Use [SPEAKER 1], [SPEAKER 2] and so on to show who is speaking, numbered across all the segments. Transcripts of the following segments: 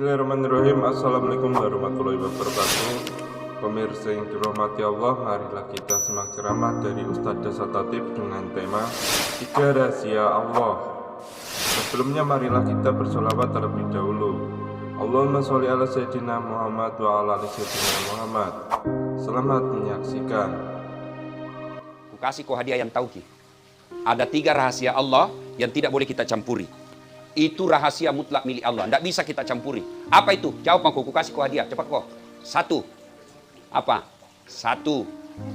[SPEAKER 1] Bismillahirrahmanirrahim. Assalamualaikum warahmatullahi wabarakatuh. Pemirsa yang dirahmati Allah, marilah kita simak ceramah dari Ustadz Dasa Tatib dengan tema 3 Rahasia Allah. Sebelumnya marilah kita bersolawat terlebih dahulu. Allahumma sholli ala Sayyidina Muhammad wa ala ali Sayyidina Muhammad. Selamat menyaksikan.
[SPEAKER 2] Ku kasih kau hadiah yang tahu ki. Ada 3 rahasia Allah yang tidak boleh kita campuri. Itu rahasia mutlak milik Allah. Tidak bisa kita campuri. Apa itu? Jawab aku kasih kau hadiah. Cepat kau. 1. Apa? 1.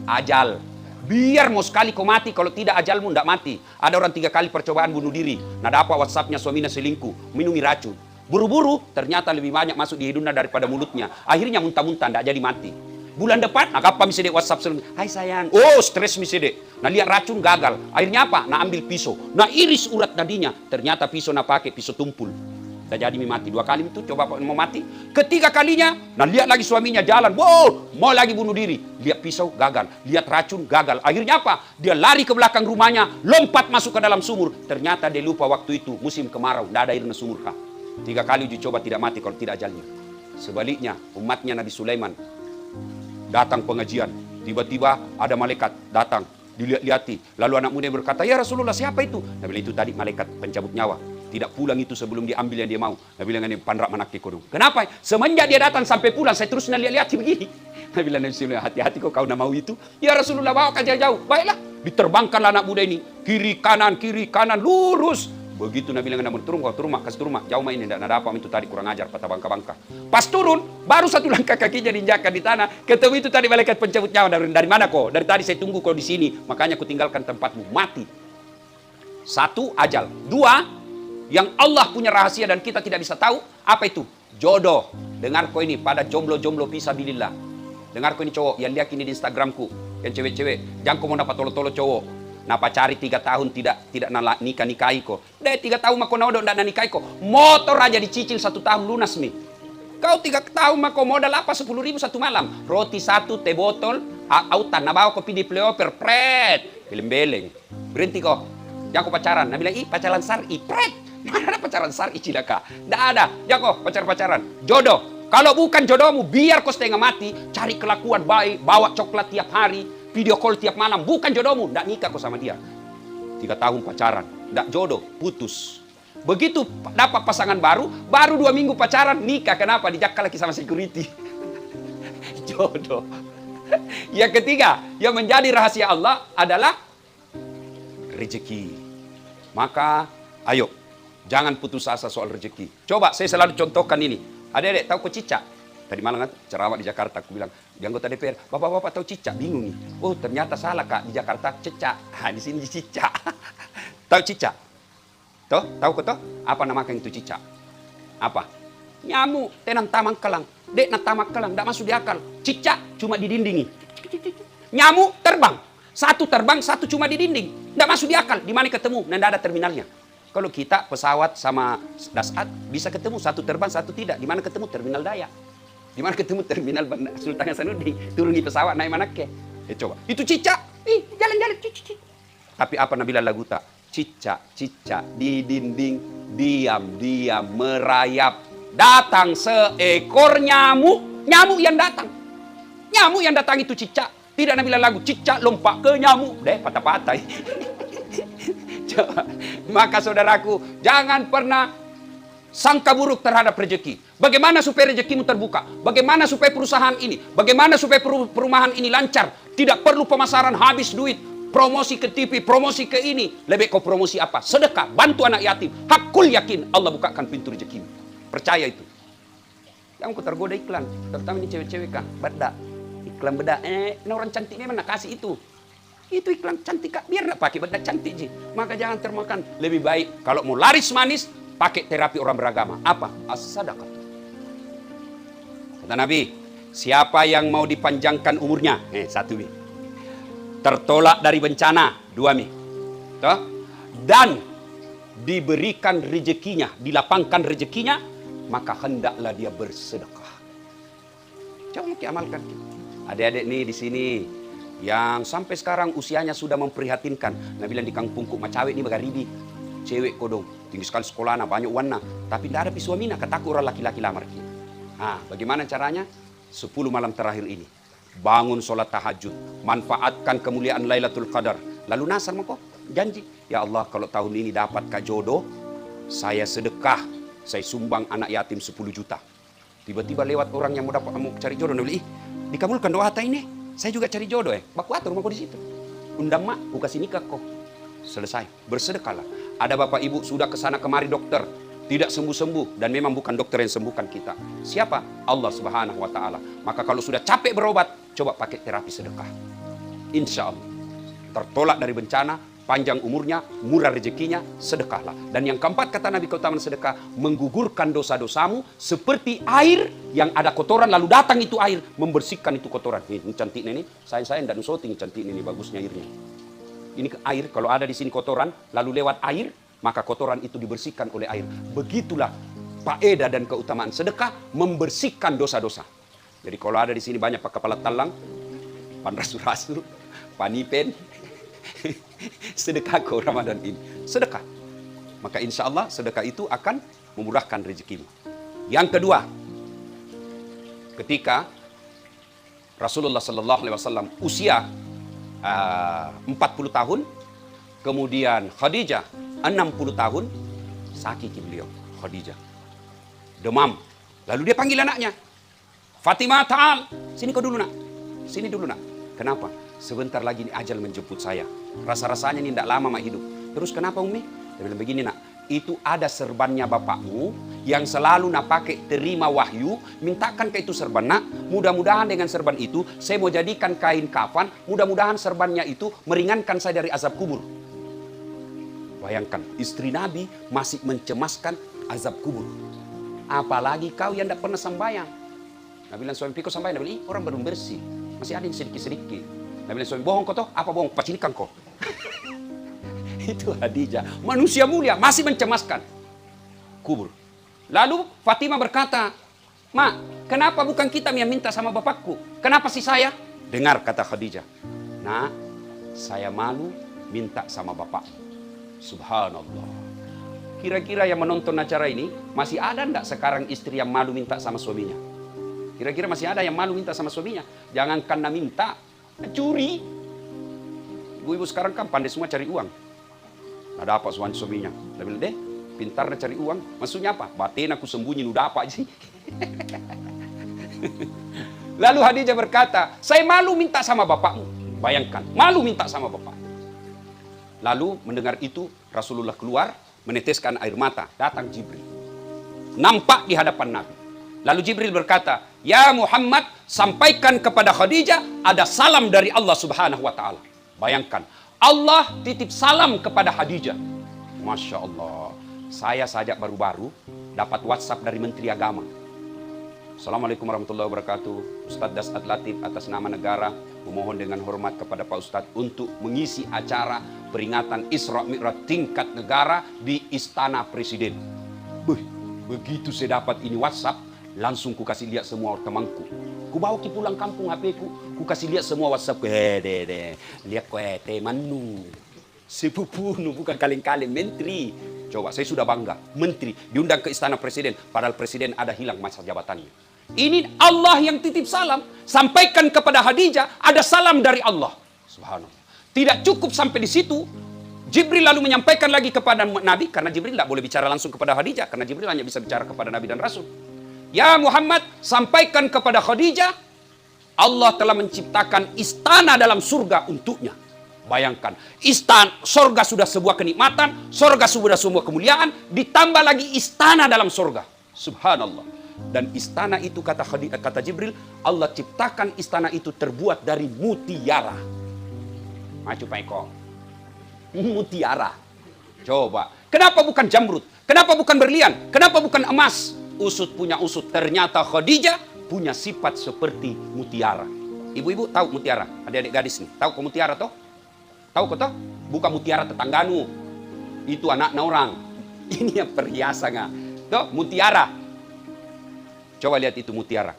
[SPEAKER 2] Ajal. Biar mau sekali kau mati. Kalau tidak ajalmu tidak mati. Ada orang 3 kali percobaan bunuh diri. Nah dapat WhatsAppnya suaminya selingkuh. Minumi racun. Buru-buru ternyata lebih banyak masuk di hidungnya daripada mulutnya. Akhirnya muntah-muntah tidak jadi mati. Bulan depan, nah apa misi dek WhatsApp selingkuh? Hai sayang. Oh stres misi dek. Nah lihat racun gagal. Akhirnya apa? Nah ambil pisau. Nah iris urat nadinya. Ternyata pisau nak pakai pisau tumpul. Dah jadi mati 2 kali itu coba mau mati. Ketiga kalinya, nah lihat lagi suaminya jalan. Wow, mau lagi bunuh diri. Lihat pisau gagal. Lihat racun gagal. Akhirnya apa? Dia lari ke belakang rumahnya, lompat masuk ke dalam sumur. Ternyata dia lupa waktu itu musim kemarau. Tidak ada air di sumur kah? 3 kali uji coba tidak mati kalau tidak ajalnya. Sebaliknya umatnya Nabi Sulaiman datang pengajian, tiba-tiba ada malaikat datang, dilihat-lihati. Lalu anak muda berkata, ya Rasulullah siapa itu? Nabi bilang itu tadi malaikat pencabut nyawa. Tidak pulang itu sebelum dia ambil yang dia mau. Nabi bilang ini pandrak manaki kodong. Kenapa? Semenjak dia datang sampai pulang, saya terus lihat-lihati begini. Nabi bilang hati-hati kok kau nak mau itu. Ya Rasulullah bawa ke jauh. Baiklah, diterbangkanlah anak muda ini. Kiri kanan, lurus. Begitu Nabi bilang namun turun kasih turun jauh main ini tidak ada apa itu tadi kurang ajar patah bangka-bangka. Pas turun baru 1 langkah kakinya diinjakkan di tanah, ketemu itu tadi malaikat pencabut nyawa. Dari mana kok? Dari tadi saya tunggu kau di sini, makanya aku tinggalkan tempatmu. Mati. 1 ajal. 2 yang Allah punya rahasia dan kita tidak bisa tahu. Apa itu? Jodoh. Dengar kau ini pada jomblo-jomblo fisabilillah. Dengar kau ini cowok yang lihat ini di Instagramku, yang cewek-cewek, jangan kau mau dapat tolo-tolo cowok. Nah pacari 3 tahun tidak nikah-nikahi kok. Deh 3 tahun mah kau tidak nikahi kok. Motor aja dicicil 1 tahun lunas nih. Kau 3 tahun mah kau modal apa 10.000 1 malam. Roti 1, teh botol, autan. Nah bawa kopi di playoper, pret. Beleng-beleng. Berhenti kok. Jangan kau pacaran. Nah bilang, pacaran sari, pret. Mana ada pacaran sari cilaka? Tidak ada. Jangan kau pacaran. Jodoh. Kalau bukan jodohmu, biar kau setengah mati. Cari kelakuan baik, bawa coklat tiap hari. Video call tiap malam, bukan jodohmu, tidak nikah kok sama dia. 3 tahun pacaran, tidak jodoh, putus. Begitu dapat pasangan baru 2 minggu pacaran, nikah. Kenapa? Dijaga lagi sama security. Jodoh. Yang ketiga, yang menjadi rahasia Allah adalah rezeki. Maka, ayo, jangan putus asa soal rezeki. Coba, saya selalu contohkan ini. Adik-adik, tahu kok cicak? Tadi malam ceramah di Jakarta, aku bilang, di anggota DPR, bapak-bapak tahu cicak? Bingung nih. Oh ternyata salah kak, di Jakarta cicak. Di sini cicak. Tahu cicak? Tahu kok toh? Apa namakan itu cicak? Apa? Nyamuk, tenang tamang kelang. Dek na tamak kelang, tidak masuk di akal. Cicak cuma didindingi. Nyamuk terbang. 1 terbang, 1 cuma di dinding. Tidak masuk di akal. Di mana ketemu? Tidak ada terminalnya. Kalau kita pesawat sama Dasat bisa ketemu 1 terbang, 1 tidak. Di mana ketemu? Terminal Dayak. Di mana ketemu terminal Sultan Hasanuddin, turun di pesawat naik Manake. Coba, itu cicak, jalan-jalan cicak. Tapi apa Nabila lagu tak? Cicak di dinding, diam-diam merayap. Datang seekor nyamuk yang datang. Nyamuk yang datang itu cicak. Tidak Nabila lagu, cicak lompat ke nyamuk. Patah-patah. Coba. Maka saudaraku, jangan pernah sangka buruk terhadap rezeki. Bagaimana supaya rezekimu terbuka? Bagaimana supaya perusahaan ini? Bagaimana supaya perumahan ini lancar? Tidak perlu pemasaran habis duit. Promosi ke TV, promosi ke ini. Lebih kau promosi apa? Sedekah, bantu anak yatim. Hakul yakin Allah bukakan pintu rezekimu. Percaya itu. Jangan kau tergoda iklan. Terutama ini cewek-cewek kah? Bedak. Iklan bedak. Ini orang cantik ini mana kasih itu? Itu iklan cantik kak. Biar nak pakai bedak cantik je. Maka jangan termakan. Lebih baik kalau mau laris manis, pakai terapi orang beragama. Apa? As-sadaqah. Kata Nabi, siapa yang mau dipanjangkan umurnya? 1 nih. Tertolak dari bencana. 2 nih. Dan diberikan rezekinya, dilapangkan rezekinya, maka hendaklah dia bersedekah. Coba kita amalkan. Adik-adik nih di sini yang sampai sekarang usianya sudah memprihatinkan. Nabi bilang di kampungku Macawe ini bagaribi. cewek kodong, tinggi sekali sekolah banyak warna, tapi tidak ada suaminya, kataku orang laki-laki lamar kita. Nah, bagaimana caranya? 10 malam terakhir ini, bangun sholat tahajud, manfaatkan kemuliaan Lailatul Qadar, lalu nasar mako, janji, ya Allah kalau tahun ini dapat kak jodoh, saya sedekah, saya sumbang anak yatim 10 juta. Tiba-tiba lewat orang yang mau cari jodoh, dia bilang, dikabulkan doa ini, saya juga cari jodoh baku atur rumahku di situ. Undang mak, aku kasih nikah kok. Selesai, bersedekahlah. Ada bapak ibu sudah kesana kemari dokter, tidak sembuh-sembuh, dan memang bukan dokter yang sembuhkan kita. Siapa? Allah Subhanahu wa Ta'ala. Maka kalau sudah capek berobat, coba pakai terapi sedekah. Insya Allah tertolak dari bencana, panjang umurnya, murah rezekinya, sedekahlah. Dan yang keempat kata Nabi keutamaan sedekah, menggugurkan dosa-dosamu seperti air yang ada kotoran, lalu datang itu air, membersihkan itu kotoran. Ini cantik ini, saya tidak nusoting cantik ini, bagusnya airnya. Ini air, kalau ada di sini kotoran, lalu lewat air, maka kotoran itu dibersihkan oleh air. Begitulah faedah dan keutamaan sedekah membersihkan dosa-dosa. Jadi kalau ada di sini banyak pak kepala talang, pan rasu-rasu, panipen, sedekah ke Ramadan ini. Sedekah. Maka insya Allah sedekah itu akan memurahkan rezekimu. Yang kedua, ketika Rasulullah SAW usia 40 tahun, kemudian Khadijah 60 tahun, sakit beliau Khadijah, demam. Lalu dia panggil anaknya, Fatimah ta'al, sini kau dulu nak, sini dulu nak. Kenapa? Sebentar lagi ini ajal menjemput saya. Rasa-rasanya ini tidak lama mak hidup. Terus kenapa Umi? Dia bilang begini nak, itu ada serbannya bapakmu yang selalu nak pakai terima wahyu, mintakan ke itu serban nak. Mudah-mudahan dengan serban itu saya mau jadikan kain kafan, mudah-mudahan serbannya itu meringankan saya dari azab kubur. Bayangkan, istri Nabi masih mencemaskan azab kubur. Apalagi kau yang tidak pernah sembahyang. Nabi bilang suami pikir sembahyang, Nabi bilang orang belum bersih, masih ada yang sedikit-sedikit. Nabi bilang suami bohong kau toh, apa bohong? Pacilikan kau. Itu Khadijah, manusia mulia, masih mencemaskan kubur. Lalu Fatimah berkata, Mak, kenapa bukan kita yang minta sama bapakku? Kenapa sih saya? Dengar kata Khadijah, nah, saya malu minta sama bapak. Subhanallah. Kira-kira yang menonton acara ini, masih ada enggak sekarang istri yang malu minta sama suaminya? Kira-kira masih ada yang malu minta sama suaminya? Jangankan nak minta, curi. Ibu-ibu sekarang kan pandai semua cari uang. Ada apa suaminya? Dia bilang, deh, pintar cari uang. Maksudnya apa? Batin aku sembunyi, udah apa sih? Lalu Khadijah berkata, saya malu minta sama bapakmu. Bayangkan, malu minta sama bapak. Lalu mendengar itu, Rasulullah keluar, meneteskan air mata. Datang Jibril. Nampak di hadapan Nabi. Lalu Jibril berkata, ya Muhammad, sampaikan kepada Khadijah, ada salam dari Allah Subhanahu wa Ta'ala. Bayangkan, Allah titip salam kepada Khadijah. Masya Allah. Saya saja baru-baru dapat WhatsApp dari Menteri Agama. Assalamualaikum warahmatullahi wabarakatuh. Ustadz Dasat Latif atas nama negara memohon dengan hormat kepada Pak Ustadz untuk mengisi acara peringatan Isra Mi'raj tingkat negara di Istana Presiden. Begitu saya dapat ini WhatsApp, langsung ku kasih lihat semua temanku. Ku bawa ke pulang kampung HP ku kasih lihat semua WhatsApp ku. Lihat ku temanmu. Sepupumu bukan kaleng-kaleng menteri. Coba saya sudah bangga, menteri diundang ke Istana Presiden, padahal presiden ada hilang masa jabatannya. Ini Allah yang titip salam, sampaikan kepada Khadijah ada salam dari Allah. Subhanallah. Tidak cukup sampai di situ, Jibril lalu menyampaikan lagi kepada Nabi, karena Jibril tidak boleh bicara langsung kepada Khadijah, karena Jibril hanya bisa bicara kepada Nabi dan Rasul. Ya Muhammad, sampaikan kepada Khadijah, Allah telah menciptakan istana dalam surga untuknya. Bayangkan, istana, surga sudah sebuah kenikmatan, surga sudah sebuah kemuliaan, ditambah lagi istana dalam surga. Subhanallah. Dan istana itu kata Jibril, Allah ciptakan istana itu terbuat dari mutiara. Maju Pak Eko. Mutiara. Coba, kenapa bukan jamrud? Kenapa bukan berlian? Kenapa bukan emas? Usut punya usut. Ternyata Khadijah punya sifat seperti mutiara. Ibu-ibu tahu mutiara? Adik-adik gadis nih, tahu kok mutiara toh? Tahu kok toh? Bukan mutiara tetangganu. Itu anak orang. Ini yang perhiasan nggak? Toh mutiara. Coba lihat itu mutiara.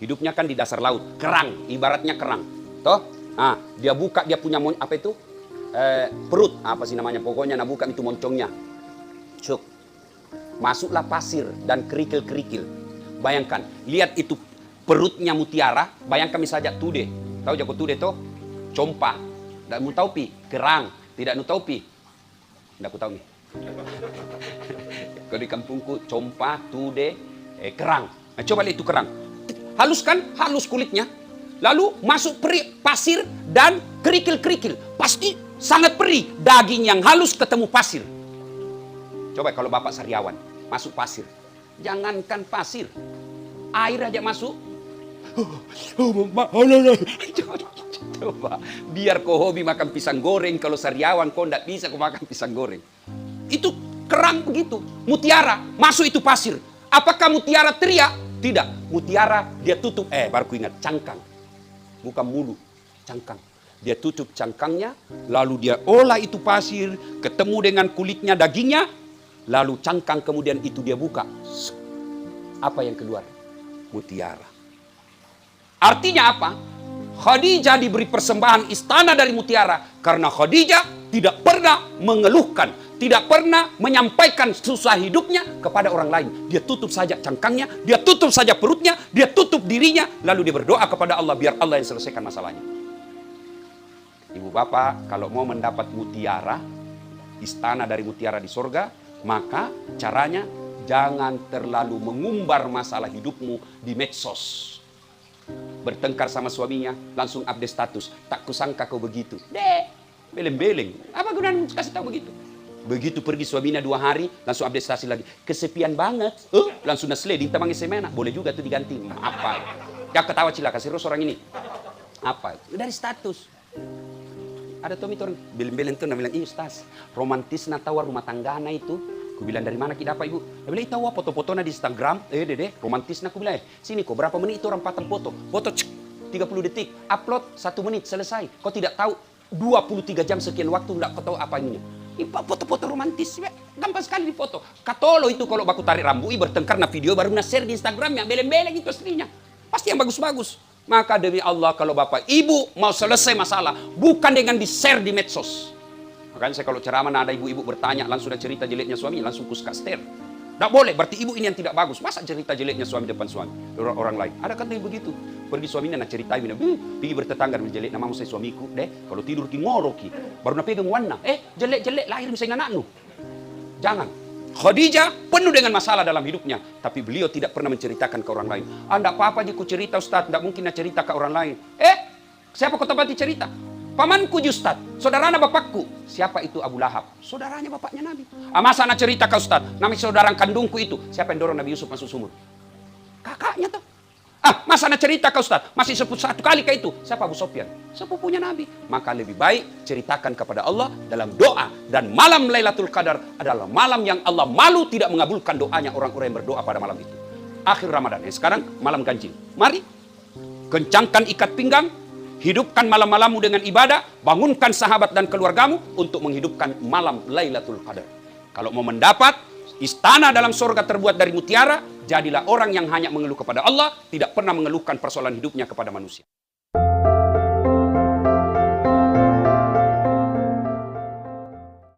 [SPEAKER 2] Hidupnya kan di dasar laut, kerang, ibaratnya kerang. Toh? Ah, dia buka, dia punya apa itu? Perut, apa sih namanya? Pokoknya nak buka itu moncongnya. Cuk. Masuklah pasir dan kerikil-kerikil. Bayangkan, lihat itu perutnya mutiara. Bayangkan misalnya tude. Tahu jago tude toh? Compa. Tidak mau tahu pi. Kerang. Tidak mau tahu pi. Tidak aku tahu nih. Kalau di kampungku compa, tude, kerang. Nah, coba lihat itu kerang. Haluskan, halus kulitnya. Lalu masuk pasir dan kerikil-kerikil. Pasti sangat perih. Daging yang halus ketemu pasir. Coba kalau Bapak sariawan, masuk pasir. Jangankan pasir, air aja masuk. Coba, biar kau hobi makan pisang goreng, kalau sariawan kau tidak bisa kau makan pisang goreng. Itu kerang begitu, mutiara, masuk itu pasir. Apakah mutiara teriak? Tidak, mutiara dia tutup, baru ku ingat, cangkang. Bukan mulut, cangkang. Dia tutup cangkangnya, lalu dia olah itu pasir, ketemu dengan kulitnya, dagingnya, lalu cangkang kemudian itu dia buka. Apa yang keluar? Mutiara. Artinya apa? Khadijah diberi persembahan istana dari mutiara karena Khadijah tidak pernah mengeluhkan, tidak pernah menyampaikan susah hidupnya kepada orang lain. Dia tutup saja cangkangnya, dia tutup saja perutnya, dia tutup dirinya, lalu dia berdoa kepada Allah biar Allah yang selesaikan masalahnya. Ibu bapak, kalau mau mendapat mutiara, istana dari mutiara di surga, maka caranya jangan terlalu mengumbar masalah hidupmu di medsos. Bertengkar sama suaminya, langsung update status. Tak kusangka kau begitu. Beleng-beleng. Apa gunanya kasih tahu begitu? Begitu pergi suaminya 2 hari, langsung update status lagi. Kesepian banget. Langsung nasle di tamang semena. Boleh juga tuh diganti. Apa? Ya ketawa cila kasih ros orang ini. Apa? Dari status. Ada Tommy orang beleng-beleng tuh, bilang, Ustaz, romantis na tawa rumah tanggana itu. Aku bilang, dari mana kita apa ibu? Dia bilang, tahu foto-fotonya di Instagram. Dede, romantis na. Aku bilang, sini kok berapa menit itu orang patang foto. Foto 30 detik, upload 1 menit, selesai. Kau tidak tahu 23 jam sekian waktu, enggak kau tahu apa ini. Ini foto-foto romantis, gampang sekali di foto. Katolo itu kalau baku tarik rambut, bertengkar na video, baru na share di Instagramnya, beleng-beleng itu aslinya. Pasti yang bagus-bagus. Maka demi Allah kalau bapak ibu mau selesai masalah, bukan dengan di-share di medsos. Makanya saya kalau ceramah ada ibu-ibu bertanya, langsung ada cerita jeleknya suami, langsung kuskaster. Tidak boleh, berarti ibu ini yang tidak bagus. Masa cerita jeleknya suami depan suami, orang lain. Ada kan begitu. Pergi suaminya nak cerita, pergi bertetangga dengan jelek, nama saya suamiku, kalau tidur ki ngoro ki. Baru nak pegang warna, jelek-jelek lahir misalnya anakmu. Jangan. Khadijah penuh dengan masalah dalam hidupnya, tapi beliau tidak pernah menceritakan ke orang lain. Tidak apa-apa aja ku cerita Ustaz, tidak mungkin nak cerita ke orang lain. Siapa kau tempati cerita? Pamanku Ustaz, saudaranya bapakku. Siapa itu? Abu Lahab, saudaranya bapaknya Nabi. Masa nak cerita ke Ustaz, namanya saudara kandungku itu. Siapa yang dorong Nabi Yusuf masuk sumur? Kakaknya tuh. Masa nak cerita ke Ustaz, masih sebut 1 kali ke itu. Siapa? Abu Sofyan, sepupunya Nabi. Maka lebih baik ceritakan kepada Allah dalam doa. Dan malam Lailatul Qadar adalah malam yang Allah malu tidak mengabulkan doanya orang-orang yang berdoa pada malam itu. Akhir Ramadan. Sekarang malam ganjil. Mari kencangkan ikat pinggang, hidupkan malam-malammu dengan ibadah, bangunkan sahabat dan keluargamu untuk menghidupkan malam Lailatul Qadar. Kalau mau mendapat istana dalam surga terbuat dari mutiara, jadilah orang yang hanya mengeluh kepada Allah, tidak pernah mengeluhkan persoalan hidupnya kepada manusia.